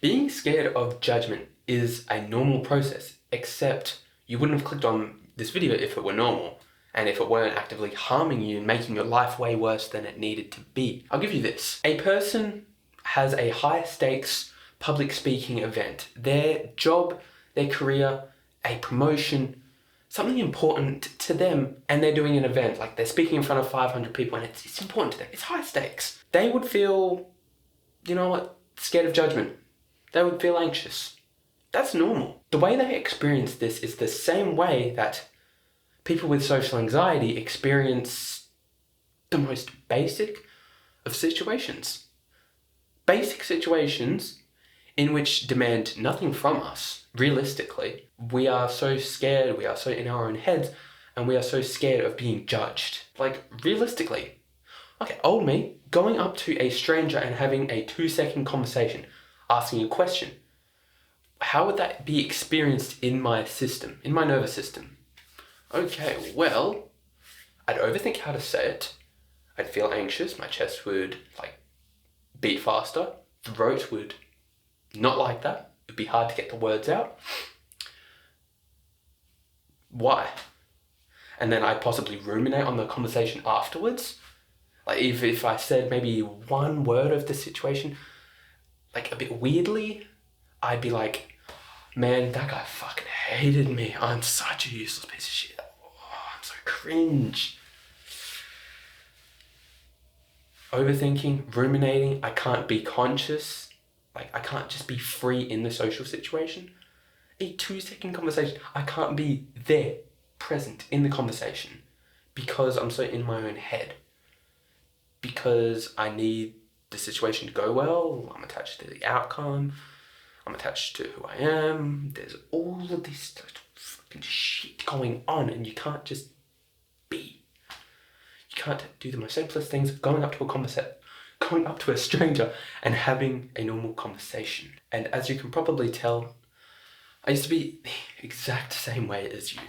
Being scared of judgment is a normal process, except you wouldn't have clicked on this video if it were normal, and if it weren't actively harming you and making your life way worse than it needed to be. I'll give you this. A person has a high stakes public speaking event. Their job, their career, a promotion, something important to them, and they're doing an event, like they're speaking in front of 500 people and it's important to them. It's high stakes. They would feel, scared of judgment. They would feel anxious. That's normal. The way they experience this is the same way that people with social anxiety experience the most basic of situations. Basic situations in which demand nothing from us, realistically. We are so scared, we are so in our own heads, and we are so scared of being judged. Like, realistically. Okay, old me, going up to a stranger and having a 2-second conversation, asking a question. How would that be experienced in my system, in my nervous system? Okay, well, I'd overthink how to say it. I'd feel anxious, my chest would beat faster, throat would not like that. It'd be hard to get the words out. Why? And then I'd possibly ruminate on the conversation afterwards. Like if I said maybe one word of the situation, a bit weirdly, I'd be like, man, that guy fucking hated me. I'm such a useless piece of shit. Oh, I'm so cringe. Overthinking, ruminating, I can't be conscious. I can't just be free in the social situation. A 2-second conversation, I can't be there, present in the conversation, because I'm so in my own head. Because I need the situation to go well, I'm attached to the outcome, I'm attached to who I am, there's all of this fucking shit going on, and you can't just be. You can't do the most simplest things, going up to a stranger and having a normal conversation. And as you can probably tell, I used to be the exact same way as you.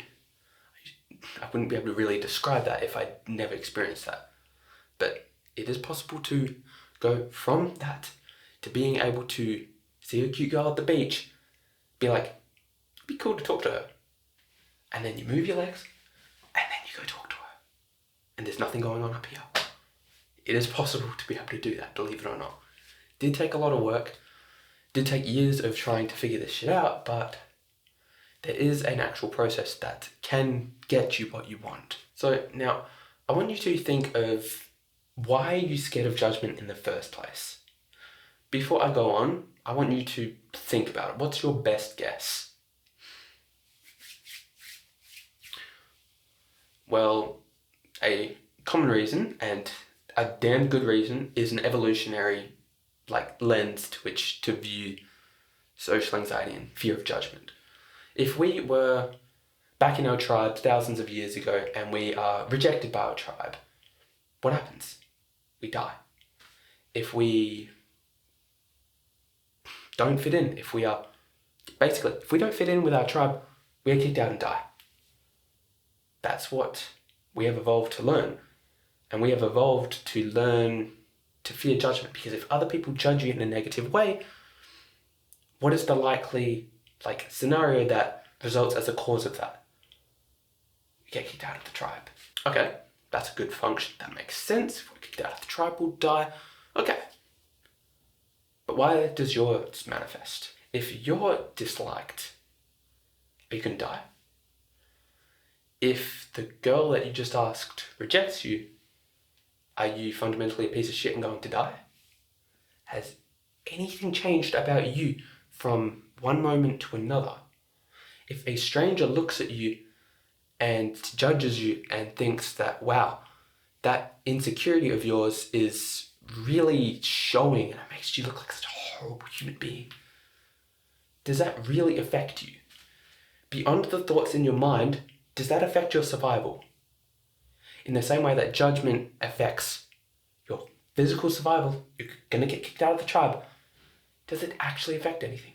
I wouldn't be able to really describe that if I'd never experienced that. But it is possible to go from that to being able to see a cute girl at the beach, be like, it'd be cool to talk to her. And then you move your legs, and then you go talk to her. And there's nothing going on up here. It is possible to be able to do that, believe it or not. Did take a lot of work, did take years of trying to figure this shit out, but there is an actual process that can get you what you want. So now, I want you to think of why are you scared of judgment in the first place? Before I go on, I want you to think about it. What's your best guess? Well, a common reason, and a damn good reason, is an evolutionary lens to which to view social anxiety and fear of judgment. If we were back in our tribe thousands of years ago and we are rejected by our tribe, what happens? We die. If we don't fit in, if we don't fit in with our tribe, we are kicked out and die. That's what we have evolved to learn. And we have evolved to learn to fear judgment, because if other people judge you in a negative way, what is the likely scenario that results as a cause of that? You get kicked out of the tribe. Okay, that's a good function. That makes sense. If we're kicked out of the tribe, we'll die. Okay. But why does yours manifest? If you're disliked, you can die. If the girl that you just asked rejects you, are you fundamentally a piece of shit and going to die? Has anything changed about you from one moment to another? If a stranger looks at you and judges you and thinks that, wow, that insecurity of yours is really showing and it makes you look like such a horrible human being, does that really affect you? Beyond the thoughts in your mind, does that affect your survival? In the same way that judgment affects your physical survival, you're going to get kicked out of the tribe. Does it actually affect anything?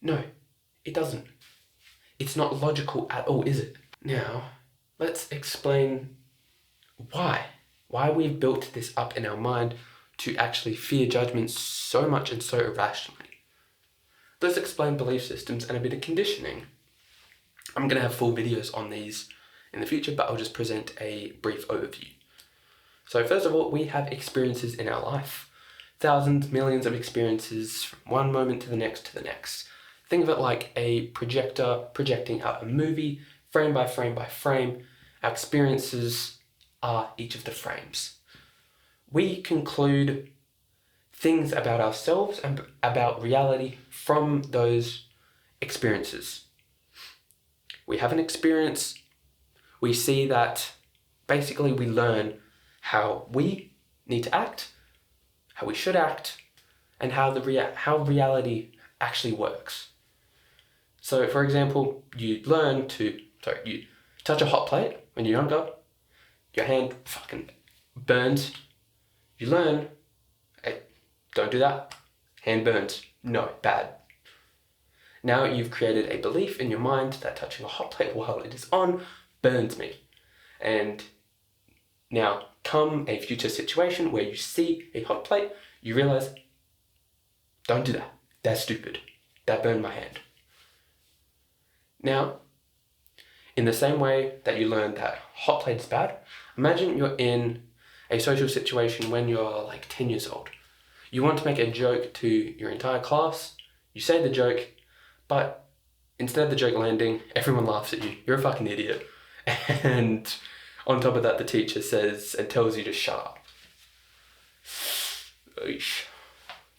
No, it doesn't. It's not logical at all, is it? Now, let's explain why we've built this up in our mind to actually fear judgment so much and so irrationally? Let's explain belief systems and a bit of conditioning. I'm going to have full videos on these in the future, but I'll just present a brief overview. So first of all, we have experiences in our life. Thousands, millions of experiences from one moment to the next to the next. Think of it like a projector projecting out a movie, frame by frame by frame. Our experiences are each of the frames. We conclude things about ourselves and about reality from those experiences. We have an experience, we see that basically we learn how we need to act, how we should act, and how reality actually works. So for example, you touch a hot plate when you're younger, your hand fucking burns. You learn, hey, don't do that, hand burns, no, bad. Now you've created a belief in your mind that touching a hot plate while it is on burns me. And now come a future situation where you see a hot plate, you realize, don't do that, that's stupid, that burned my hand. Now, in the same way that you learned that hot plate is bad, imagine you're in a social situation when you're like 10 years old. You want to make a joke to your entire class, you say the joke, but instead of the joke landing, everyone laughs at you. You're a fucking idiot. And on top of that, the teacher says and tells you to shut up. Eesh.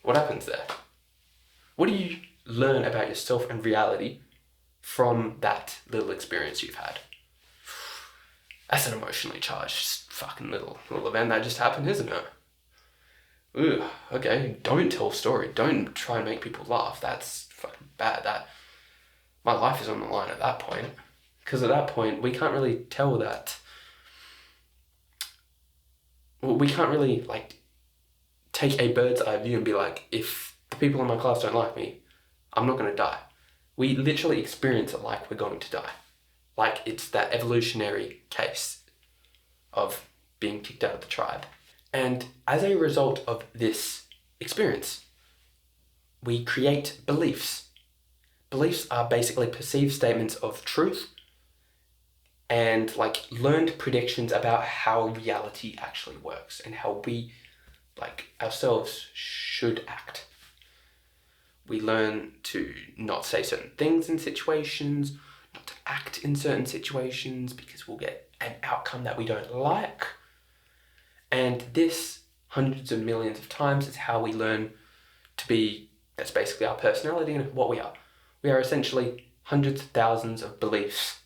What happens there? What do you learn about yourself and reality from that little experience you've had? That's an emotionally charged fucking little event that just happened, isn't it? Ooh, okay, don't tell a story. Don't try and make people laugh. That's fucking bad. My life is on the line at that point. Because at that point, we can't really tell that. Well, we can't really like take a bird's eye view and be like, if the people in my class don't like me, I'm not going to die. We literally experience it like we're going to die. Like it's that evolutionary case of being kicked out of the tribe. And as a result of this experience, we create beliefs. Beliefs are basically perceived statements of truth and like learned predictions about how reality actually works and how we, like ourselves, should act. We learn to not say certain things in situations, not to act in certain situations because we'll get an outcome that we don't like. And this, hundreds of millions of times, is how we learn to be, that's basically our personality and what we are. We are essentially hundreds of thousands of beliefs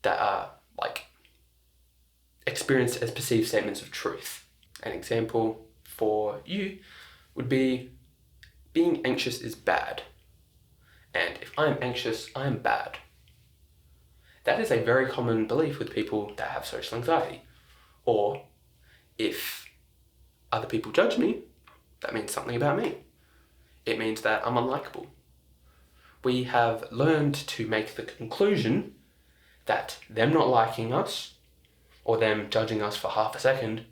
that are like experienced as perceived statements of truth. An example for you would be being anxious is bad. And if I'm anxious, I'm bad. That is a very common belief with people that have social anxiety. Or if other people judge me, that means something about me. It means that I'm unlikable. We have learned to make the conclusion that them not liking us or them judging us for half a second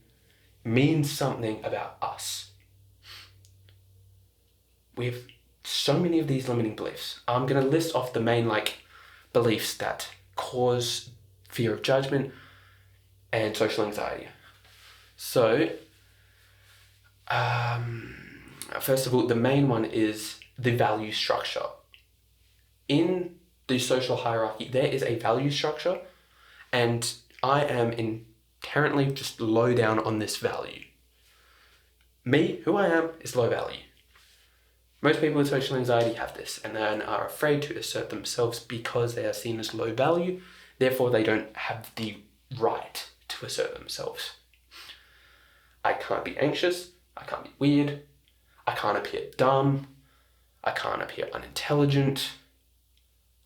means something about us. We have so many of these limiting beliefs. I'm going to list off the main beliefs that cause fear of judgment and social anxiety. So, first of all, the main one is the value structure. In the social hierarchy, there is a value structure, and I am inherently just low down on this value. Me, who I am, is low value. Most people with social anxiety have this and then are afraid to assert themselves because they are seen as low value, therefore they don't have the right to assert themselves. I can't be anxious, I can't be weird, I can't appear dumb, I can't appear unintelligent,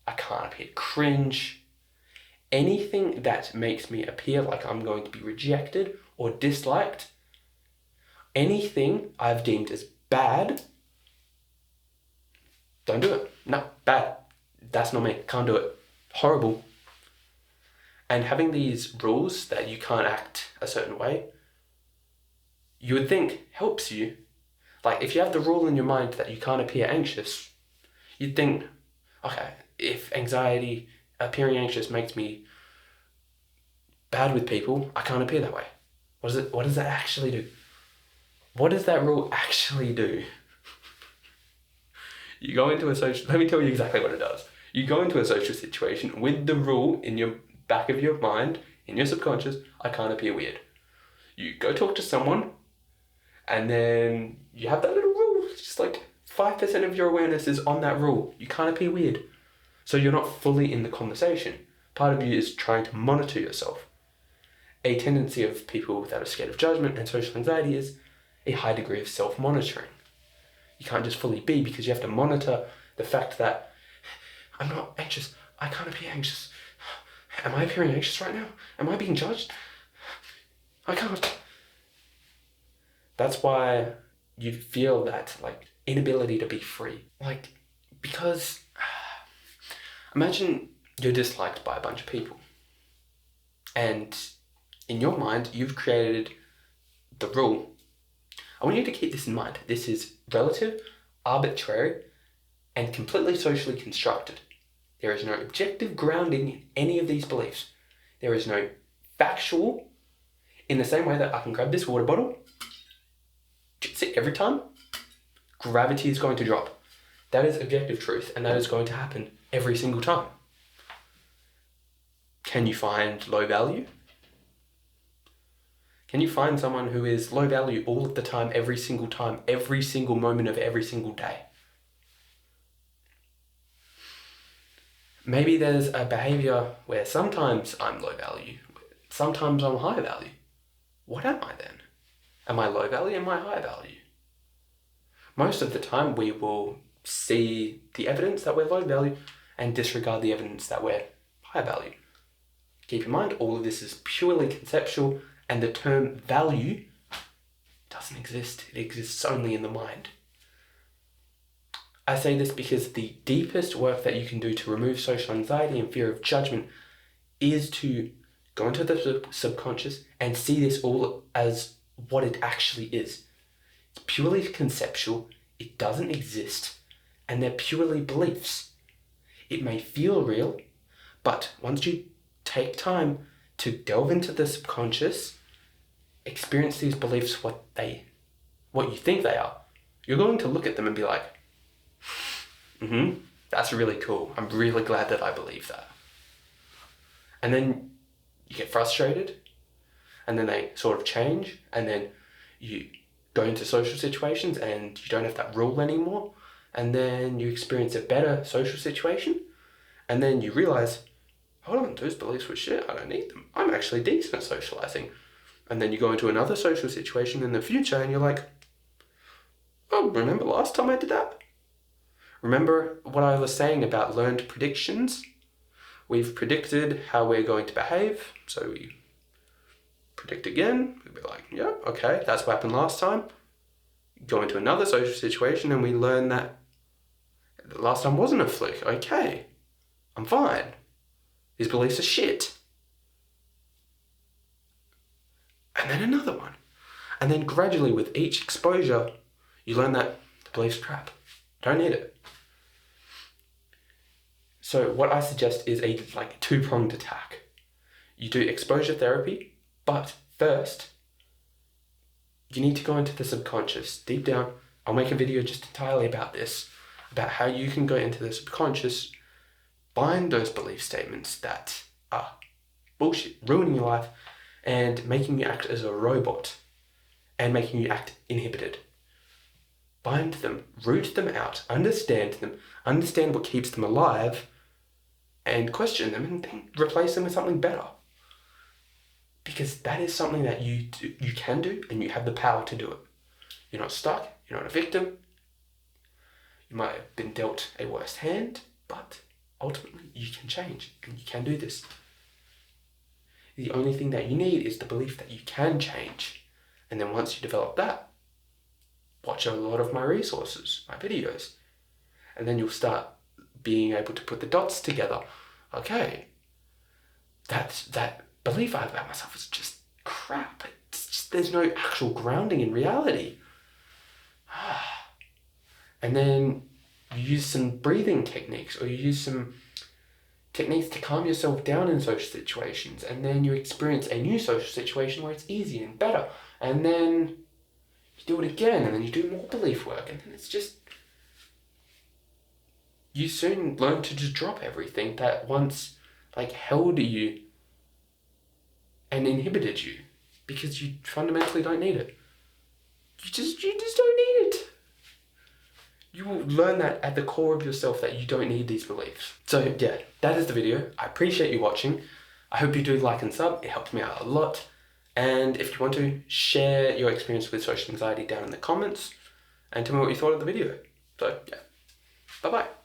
I can't appear cringe. Anything that makes me appear like I'm going to be rejected or disliked, anything I've deemed as bad, don't do it. No, bad. That's not me. Can't do it. Horrible. And having these rules that you can't act a certain way you would think helps you. Like, if you have the rule in your mind that you can't appear anxious, you'd think, okay, if appearing anxious makes me bad with people, I can't appear that way. What does that actually do? What does that rule actually do? You go into let me tell you exactly what it does. You go into a social situation with the rule in your back of your mind, in your subconscious, I can't appear weird. You go talk to someone, and then you have that little rule. It's just like 5% of your awareness is on that rule. You can't appear weird. So you're not fully in the conversation. Part of you is trying to monitor yourself. A tendency of people that are scared of judgment and social anxiety is a high degree of self-monitoring. You can't just fully be, because you have to monitor the fact that I'm not anxious. I can't appear anxious. Am I appearing anxious right now? Am I being judged? I can't. That's why you feel that inability to be free. Because imagine you're disliked by a bunch of people. And in your mind, you've created the rule. I want you to keep this in mind. This is relative, arbitrary, and completely socially constructed. There is no objective grounding in any of these beliefs. There is no factual, in the same way that I can grab this water bottle, see, every time, gravity is going to drop. That is objective truth, and that is going to happen every single time. Can you find low value? Can you find someone who is low value all of the time, every single moment of every single day? Maybe there's a behavior where sometimes I'm low value, sometimes I'm high value. What am I then? Am I low value? Am I high value? Most of the time we will see the evidence that we're low value and disregard the evidence that we're high value. Keep in mind, all of this is purely conceptual, and the term value doesn't exist. It exists only in the mind. I say this because the deepest work that you can do to remove social anxiety and fear of judgment is to go into the subconscious and see this all as what it actually is. It's purely conceptual, it doesn't exist, and they're purely beliefs. It may feel real, but once you take time to delve into the subconscious, experience these beliefs what you think they are, you're going to look at them and be like, that's really cool. I'm really glad that I believe that. And then you get frustrated, and then they sort of change, and then you go into social situations and you don't have that rule anymore, and then you experience a better social situation, and then you realize, hold on, those beliefs were shit, I don't need them. I'm actually decent at socializing. And then you go into another social situation in the future and you're like, oh, remember last time I did that? Remember what I was saying about learned predictions? We've predicted how we're going to behave, so we predict again. We'll be like, yeah, okay, that's what happened last time. Go into another social situation and we learn that the last time wasn't a fluke. Okay, I'm fine. These beliefs are shit. And then another one. And then gradually with each exposure, you learn that the belief's crap. Don't need it. So what I suggest is a two-pronged attack. You do exposure therapy, but first, you need to go into the subconscious. Deep down, I'll make a video just entirely about this, about how you can go into the subconscious, find those belief statements that are bullshit, ruining your life, and making you act as a robot, and making you act inhibited. Find them, root them out, understand them, understand what keeps them alive, and question them, and then replace them with something better. Because that is something that you can do, and you have the power to do it. You're not stuck, you're not a victim. You might have been dealt a worse hand, but ultimately you can change, and you can do this. The only thing that you need is the belief that you can change. And then once you develop that, watch a lot of my resources, my videos. And then you'll start being able to put the dots together. Okay, that belief I have about myself is just crap. It's just there's no actual grounding in reality. And then you use some breathing techniques, or you use some techniques to calm yourself down in social situations, and then you experience a new social situation where it's easier and better, and then you do it again, and then you do more belief work, and then it's just, you soon learn to just drop everything that once held you and inhibited you, because you fundamentally don't need it. You just don't need it. You will learn that at the core of yourself, that you don't need these beliefs. So yeah, that is the video. I appreciate you watching. I hope you do like and sub. It helps me out a lot. And if you want to, share your experience with social anxiety down in the comments and tell me what you thought of the video. So yeah, bye-bye.